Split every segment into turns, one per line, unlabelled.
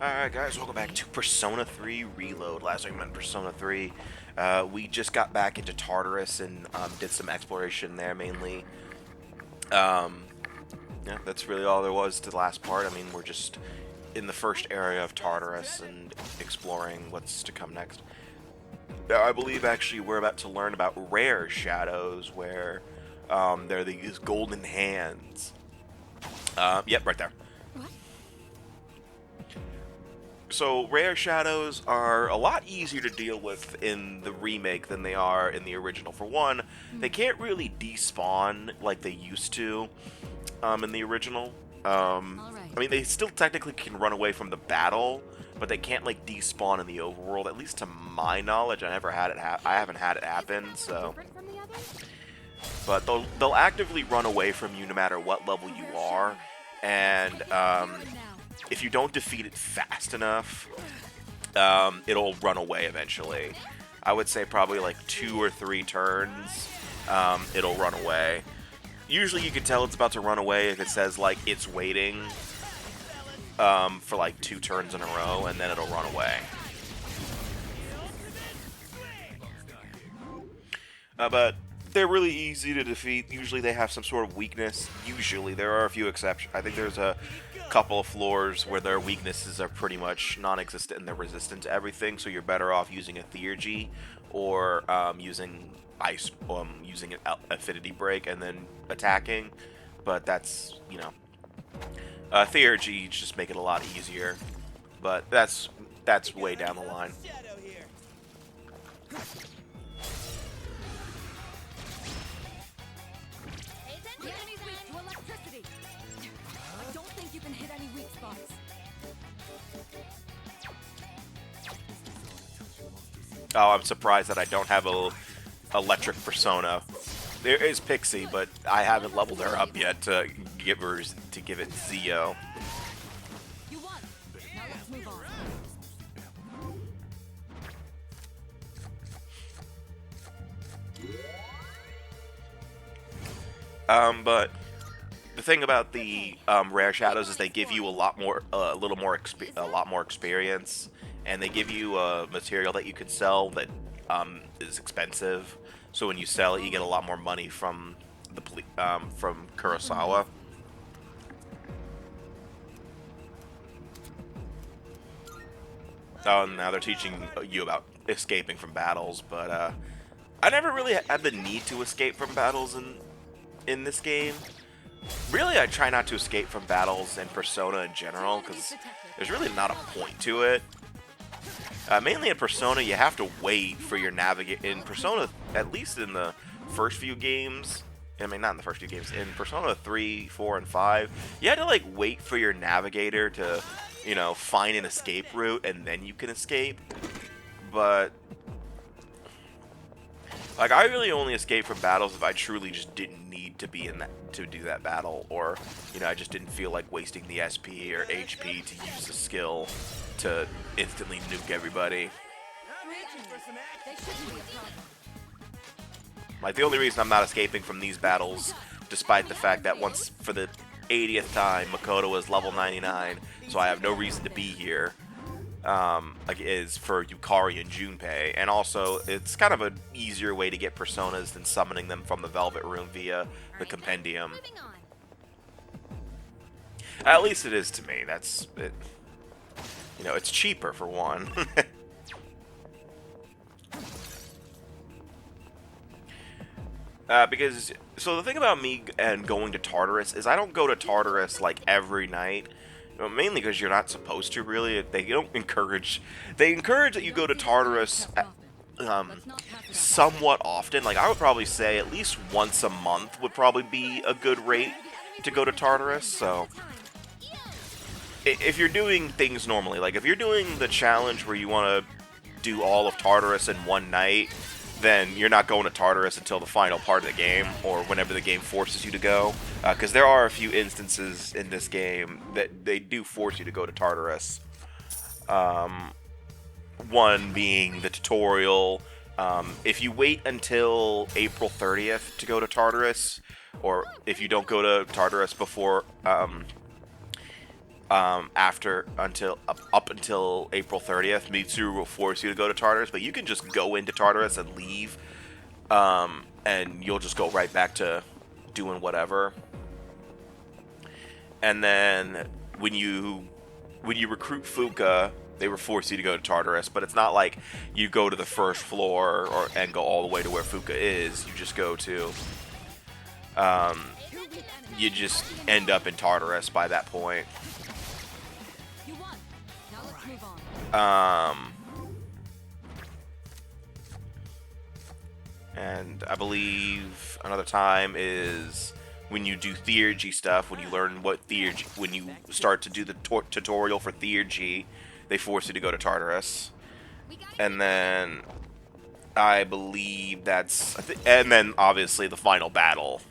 Alright guys, welcome back to Persona 3 Reload. Last time we met Persona 3, we just got back into Tartarus and did some exploration there mainly. Um, yeah, that's really all there was to the last part. I mean, we're just in the first area of Tartarus and exploring what's to come next. Now, I believe actually we're about to learn about rare shadows where they're these golden hands. Yep, right there. So rare shadows are a lot easier to deal with in the remake than they are in the original. For one, they can't really despawn like they used to in the original. I mean, they still technically can run away from the battle, but they can't like despawn in the overworld. At least to my knowledge, I never had it. I haven't had it happen. So, but they'll actively run away from you no matter what level you are, and if you don't defeat it fast enough, it'll run away eventually. I would say probably like 2 or 3 turns, it'll run away. Usually you can tell it's about to run away if it says like it's waiting for like 2 turns in a row, and then it'll run away. But they're really easy to defeat. Usually they have some sort of weakness. Usually there are a few exceptions. I think there's a couple of floors where their weaknesses are pretty much non-existent and they're resistant to everything. So you're better off using a Theurgy or using ice, using an affinity break and then attacking. But that's, you know, Theurgy just make it a lot easier. But that's way down the line. Oh, I'm surprised that I don't have a electric persona. There is Pixie, but I haven't leveled her up yet to give it Zio. But the thing about the rare shadows is they give you a lot more experience, and they give you a material that you can sell that is expensive. So when you sell it, you get a lot more money from from Kurosawa. Oh, and now they're teaching you about escaping from battles, but I never really had the need to escape from battles in this game. Really, I try not to escape from battles in Persona in general, because there's really not a point to it. Mainly in Persona, you have to wait for your navigate. In Persona, at least in the first few games, I mean, not in the first few games, in Persona 3, 4, and 5, you had to, like, wait for your navigator to, you know, find an escape route, and then you can escape. But like, I really only escape from battles if I truly just didn't need to be in that to do that battle, or, you know, I just didn't feel like wasting the SP or HP to use the skill to instantly nuke everybody. Like, the only reason I'm not escaping from these battles, despite the fact that once for the 80th time Makoto is level 99, so I have no reason to be here, like, is for Yukari and Junpei, and also it's kind of an easier way to get personas than summoning them from the Velvet Room via the compendium. At least it is to me. That's it. You know, it's cheaper for one. Because, so the thing about me and going to Tartarus is I don't go to Tartarus like every night. Mainly because you're not supposed to, really. They encourage that you go to Tartarus somewhat often. Like, I would probably say at least once a month would probably be a good rate to go to Tartarus. So if you're doing things normally, like if you're doing the challenge where you want to do all of Tartarus in one night, then you're not going to Tartarus until the final part of the game, or whenever the game forces you to go. Because there are a few instances in this game that they do force you to go to Tartarus. One being the tutorial. If you wait until April 30th to go to Tartarus, or if you don't go to Tartarus before after up until April 30th. Mitsuru will force you to go to Tartarus, but you can just go into Tartarus and leave, and you'll just go right back to doing whatever. And then when you recruit Fuka, they will force you to go to Tartarus, but it's not like you go to the first floor and go all the way to where Fuka is. You just go to, you just end up in Tartarus by that point. And I believe another time is when you do theurgy stuff, when you learn what theurgy, when you start to do the tutorial for theurgy, they force you to go to Tartarus. And then I believe that's, and then obviously the final battle.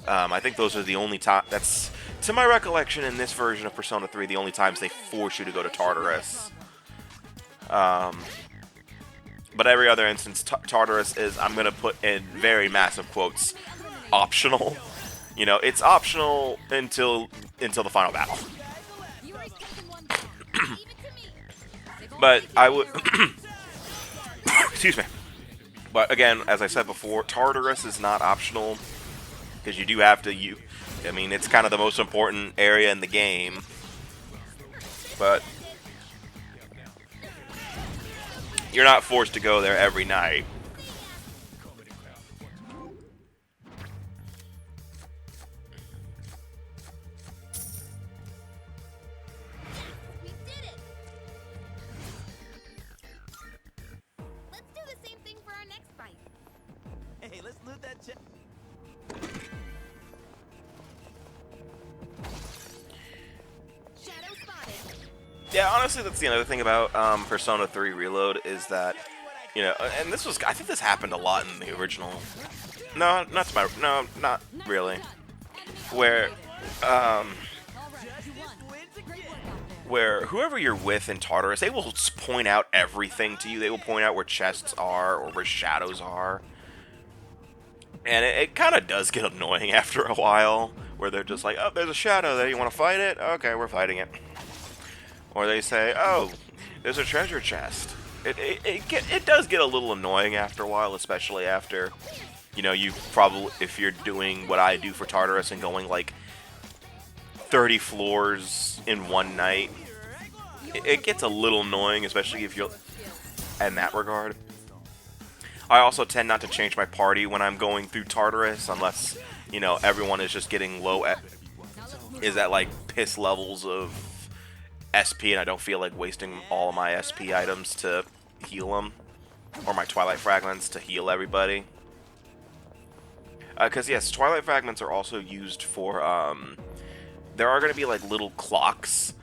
I think those are the only time, that's, to my recollection in this version of Persona 3, the only times they force you to go to Tartarus. But every other instance, Tartarus is, I'm going to put in very massive quotes, optional. You know, it's optional until the final battle. But I would... Excuse me. But again, as I said before, Tartarus is not optional. Because you do have to... I mean, it's kind of the most important area in the game. But... you're not forced to go there every night.
We did it! Let's do the same thing for our next fight.
Hey, let's loot that chest.
Shadow spotted.
Yeah, honestly, that's the other thing about Persona 3 Reload is that, you know, and this was, I think this happened a lot in the original. No, not really. Where whoever you're with in Tartarus, they will point out everything to you. They will point out where chests are or where shadows are. And it kind of does get annoying after a while, where they're just like, oh, there's a shadow there, you want to fight it? Okay, we're fighting it. Or they say, oh, there's a treasure chest. It does get a little annoying after a while, especially after, you know, you probably, if you're doing what I do for Tartarus and going like 30 floors in one night, it gets a little annoying, especially if you're in that regard. I also tend not to change my party when I'm going through Tartarus, unless, you know, everyone is just getting is at like piss levels of SP, and I don't feel like wasting all of my SP items to heal them, or my Twilight Fragments to heal everybody. Because yes, Twilight Fragments are also used for, there are going to be like little clocks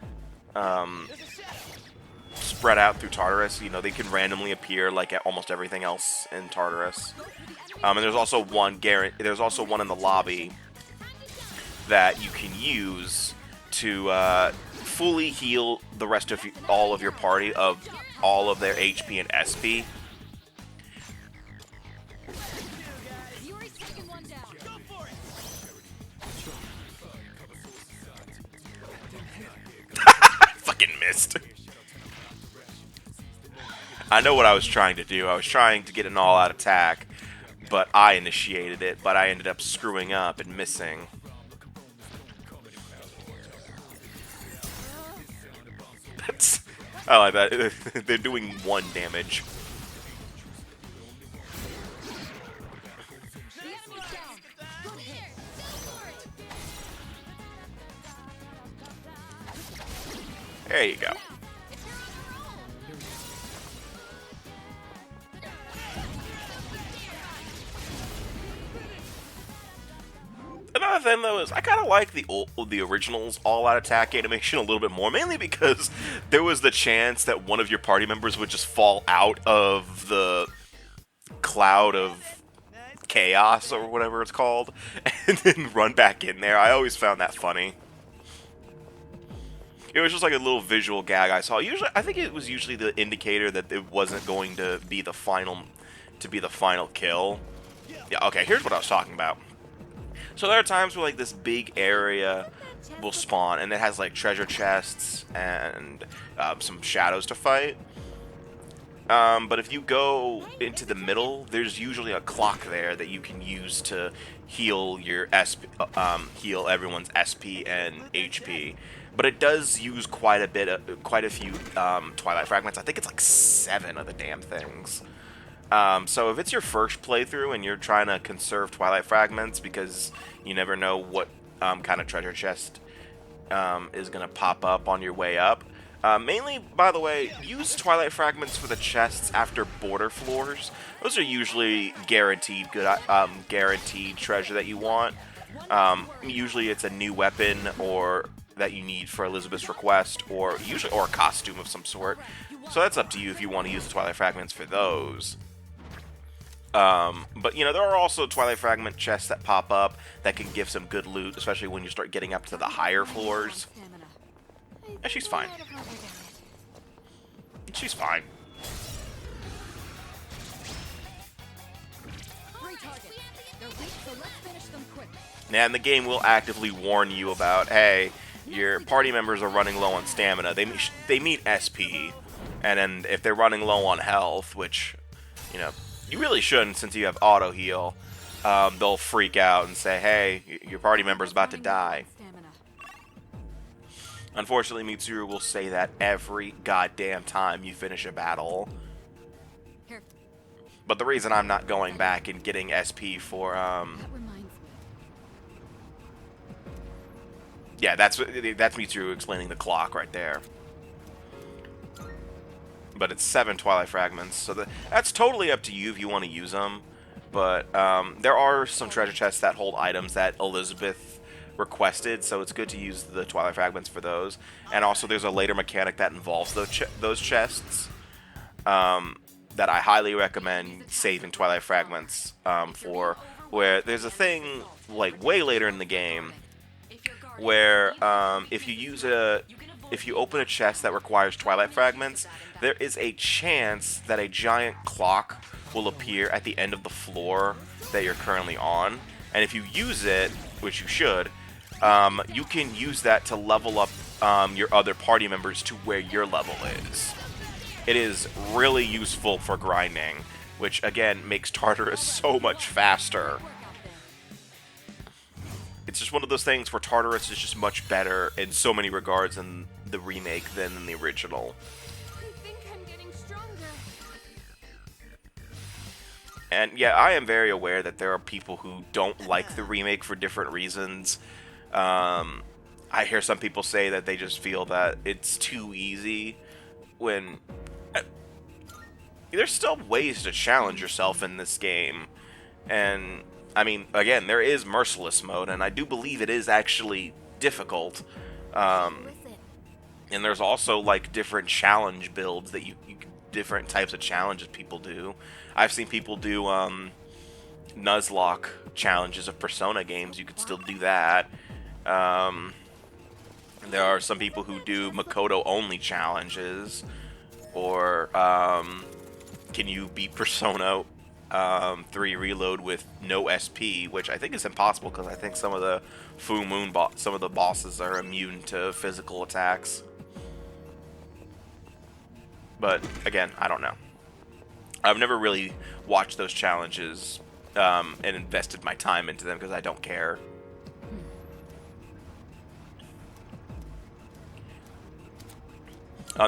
spread out through Tartarus. You know, they can randomly appear like at almost everything else in Tartarus. And there's also one in the lobby that you can use to fully heal the rest of all of your party of all of their HP and SP. Fucking missed. I know what I was trying to do. I was trying to get an all-out attack, but I initiated it, but I ended up screwing up and missing. I like that. They're doing 1 damage. There you go. Another thing though is I kind of like the original's all-out attack animation a little bit more, mainly because there was the chance that one of your party members would just fall out of the cloud of chaos or whatever it's called, and then run back in there. I always found that funny. It was just like a little visual gag I saw. I think it was usually the indicator that it wasn't going to be the final kill. Yeah, okay, here's what I was talking about. So there are times where like this big area will spawn, and it has like treasure chests and some shadows to fight. But if you go into the middle, there's usually a clock there that you can use to heal your heal everyone's SP and HP. But it does use quite a few Twilight Fragments. I think it's like 7 of the damn things. So if it's your first playthrough and you're trying to conserve Twilight Fragments because you never know what kind of treasure chest is going to pop up on your way up. Mainly, by the way, use Twilight Fragments for the chests after border floors. Those are usually guaranteed guaranteed treasure that you want. Usually it's a new weapon or that you need for Elizabeth's request, or a costume of some sort. So that's up to you if you want to use the Twilight Fragments for those. But, you know, there are also Twilight Fragment chests that pop up that can give some good loot, especially when you start getting up to the higher floors. Yeah, she's fine. She's fine. Yeah, and the game will actively warn you about, hey, your party members are running low on stamina. They meet SP, and then if they're running low on health, which, you know, you really shouldn't since you have auto heal, they'll freak out and say, hey, your party member's about to die. Unfortunately, Mitsuru will say that every goddamn time you finish a battle. But the reason I'm not going back and getting SP for, yeah, that's Mitsuru explaining the clock right there. But it's 7 Twilight Fragments, so that's totally up to you if you want to use them. But there are some treasure chests that hold items that Elizabeth requested, so it's good to use the Twilight Fragments for those. And also there's a later mechanic that involves those chests that I highly recommend saving Twilight Fragments for, where there's a thing like way later in the game where if you open a chest that requires Twilight Fragments, there is a chance that a giant clock will appear at the end of the floor that you're currently on, and if you use it, which you should, you can use that to level up your other party members to where your level is. It is really useful for grinding, which again makes Tartarus so much faster. It's just one of those things where Tartarus is just much better in so many regards in the remake than in the original.
I think I'm getting stronger.
And yeah, I am very aware that there are people who don't like the remake for different reasons. I hear some people say that they just feel that it's too easy, when there's still ways to challenge yourself in this game. And I mean, again, there is merciless mode, and I do believe it is actually difficult. And there's also like different challenge builds that you different types of challenges people do. I've seen people do Nuzlocke challenges of Persona games. You could still do that. There are some people who do Makoto only challenges, or can you beat Persona 3 Reload with no SP, which I think is impossible because I think some of the Full Moon some of the bosses are immune to physical attacks. But again, I don't know. I've never really watched those challenges and invested my time into them because I don't care.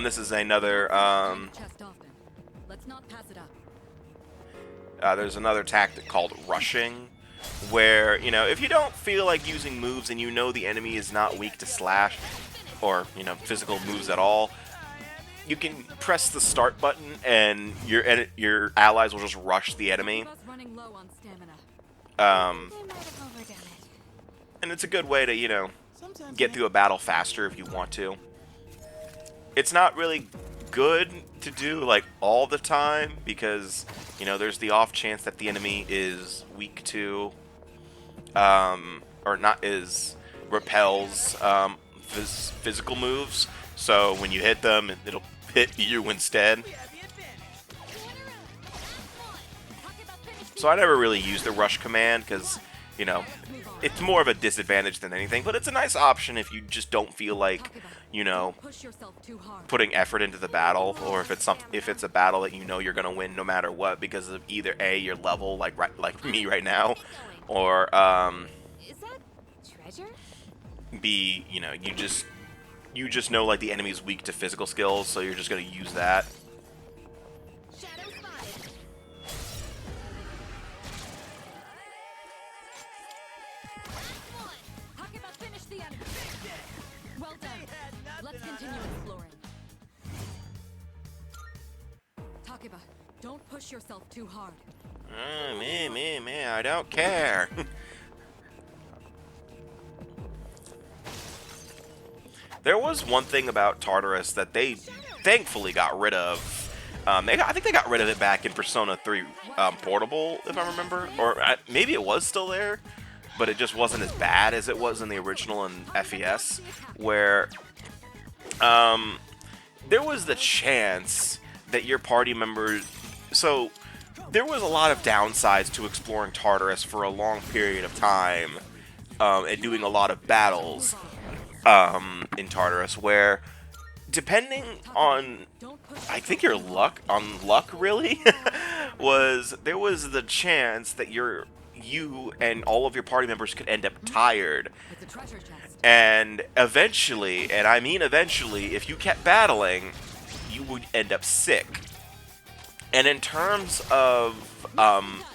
This is another there's another tactic called rushing, where, you know, if you don't feel like using moves and you know the enemy is not weak to slash or, you know, physical moves at all, you can press the start button and your allies will just rush the enemy. And it's a good way to, you know, get through a battle faster if you want to. It's not really good to do like all the time because, you know, there's the off chance that the enemy is weak to or not repels physical moves, so when you hit them it'll hit you instead. So I never really used the rush command because you know, it's more of a disadvantage than anything, but it's a nice option if you just don't feel like, you know, putting effort into the battle, or if it's a battle that you know you're gonna win no matter what because of either A, your level, like me right now, or
Is that treasure?
B, you know, you just know like the enemy's weak to physical skills, so you're just gonna use that.
Shadow spotted.
Takeba finished the enemy. Well done. Let's continue exploring. Takeba, don't push yourself too hard.
Me, I don't care. There was one thing about Tartarus that they thankfully got rid of. I think they got rid of it back in Persona 3 Portable, if I remember. Or maybe it was still there, but it just wasn't as bad as it was in the original in FES, where there was the chance that your party members... So, there was a lot of downsides to exploring Tartarus for a long period of time, and doing a lot of battles in Tartarus, where depending on, I think your luck really, there was the chance that you and all of your party members could end up tired.
It's a treasure chest.
And eventually, and I mean eventually, if you kept battling, you would end up sick. And in terms of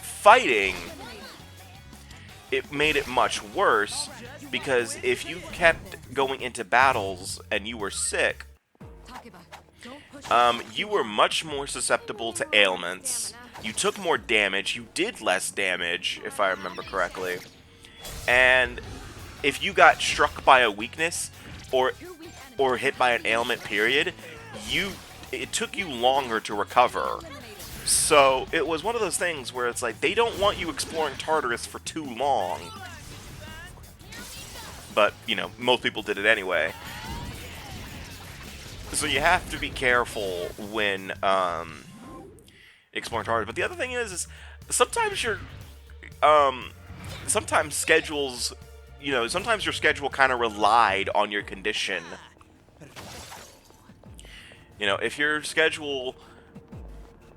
fighting, it made it much worse, because if you kept going into battles and you were sick, you were much more susceptible to ailments. You took more damage, you did less damage, if I remember correctly. And if you got struck by a weakness or hit by an ailment, period, it took you longer to recover. So it was one of those things where it's like they don't want you exploring Tartarus for too long. But, you know, most people did it anyway. So you have to be careful when exploring Tartarus. But the other thing is sometimes sometimes schedules, you know, sometimes your schedule kind of relied on your condition. You know, if your schedule,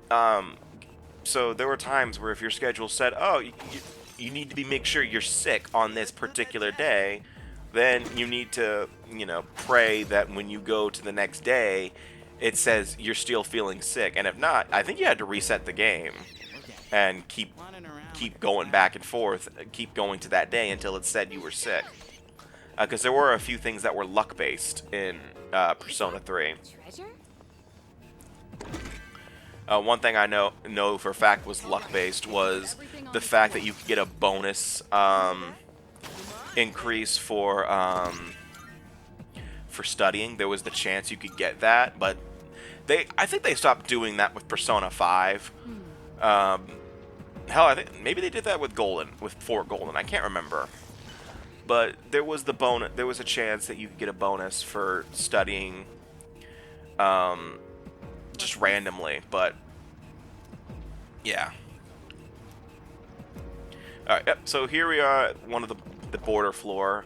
so there were times where if your schedule said, oh, you need to make sure you're sick on this particular day, then you need to, you know, pray that when you go to the next day, it says you're still feeling sick. And if not, I think you had to reset the game and keep going back and forth, keep going to that day until it said you were sick. Because there were a few things that were luck-based in Persona 3.
Treasure?
One thing I know for a fact was luck-based was the fact that you could get a bonus increase for studying. There was the chance you could get that, but I think they stopped doing that with Persona 5. Hell, I think maybe they did that with Fort Golden. I can't remember. But there was the bonus. There was a chance that you could get a bonus for studying, just randomly. But yeah. All right. Yep. So here we are at one of the border floor.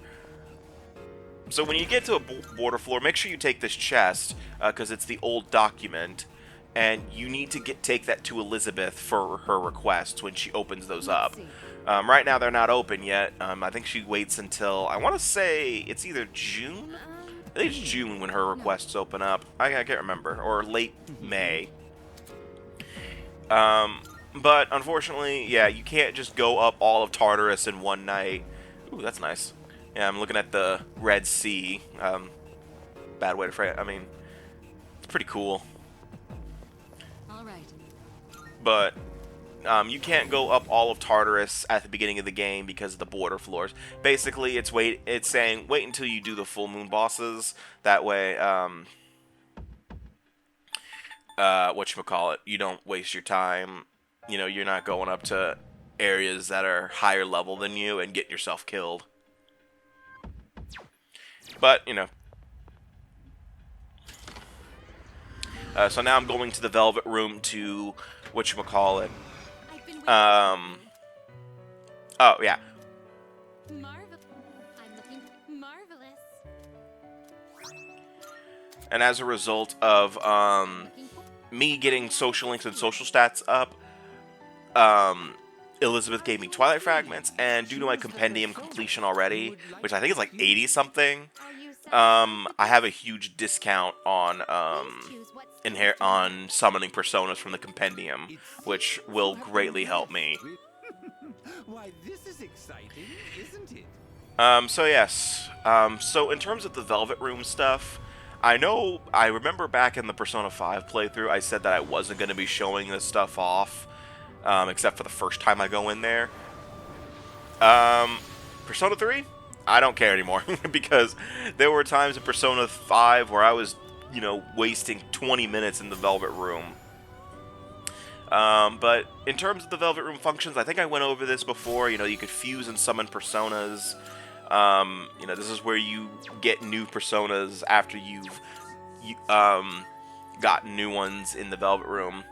So when you get to a border floor, make sure you take this chest, because it's the old document, and you need to take that to Elizabeth for her requests when she opens those up. Right now they're not open yet. I think she waits until, I want to say it's either June? I think it's June when her requests open up. I can't remember. Or late May. But unfortunately, yeah, you can't just go up all of Tartarus in one night. Ooh, that's nice. Yeah, I'm looking at the Red Sea. Bad way to phrase it. I mean, it's pretty cool.
All right.
But you can't go up all of Tartarus at the beginning of the game because of the border floors. Basically, it's saying wait until you do the full moon bosses. That way, whatchamacallit, you don't waste your time. You know, you're not going up to areas that are higher level than you and getting yourself killed. But, you know. So now I'm going to the Velvet Room to, whatchamacallit. Oh, yeah.
I'm looking marvelous.
And as a result of
Looking for
me getting social links and social stats up, Elizabeth gave me Twilight Fragments, and due to my compendium completion already, which I think is like 80 something,
Are you satisfied with
I have a
this?
huge discount on
Please choose what skills you
on summoning personas from the compendium, which will greatly help me.
Why, this is exciting, isn't it?
So yes. So in terms of the Velvet Room stuff, I remember back in the Persona 5 playthrough, I said that I wasn't going to be showing this stuff off, except for the first time I go in there. Persona 3? I don't care anymore, because there were times in Persona 5 where I was, wasting 20 minutes in the Velvet Room. But in terms of the Velvet Room functions, I think I went over this before. You could fuse and summon personas. This is where you get new personas after you've gotten new ones in the Velvet Room.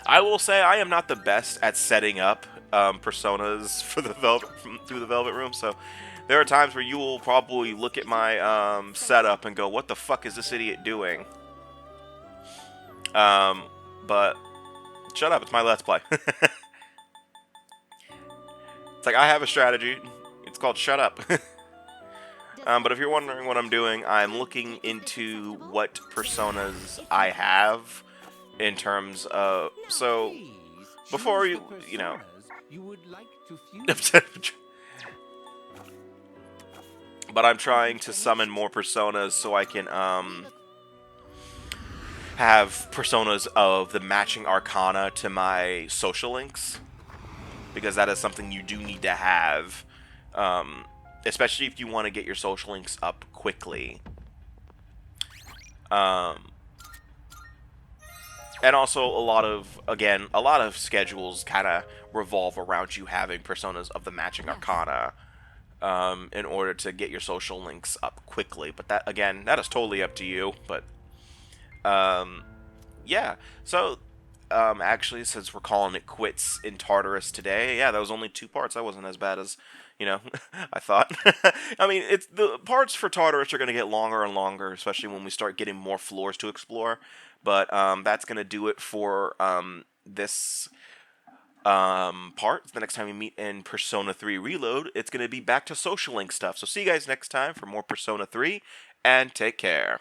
I will say I am not the best at setting up personas for the through the Velvet Room, so there are times where you will probably look at my setup and go, "What the fuck is this idiot doing?" But shut up, it's my Let's Play. It's like I have a strategy. It's called shut up. But if you're wondering what I'm doing, I'm looking into what personas I have in terms of... So, before you
would like to fuse.
But I'm trying to summon more personas so I can have personas of the matching arcana to my social links, because that is something you do need to have, especially if you want to get your social links up quickly. And also a lot of schedules kind of revolve around you having personas of the matching arcana in order to get your social links up quickly. But that is totally up to you. But yeah, so actually, since we're calling it quits in Tartarus today, yeah, that was only 2 parts. That wasn't as bad as I thought. I mean, it's the parts for Tartarus are going to get longer and longer, especially when we start getting more floors to explore. But that's going to do it for this part. The next time we meet in Persona 3 Reload, it's going to be back to social link stuff. So see you guys next time for more Persona 3, and take care.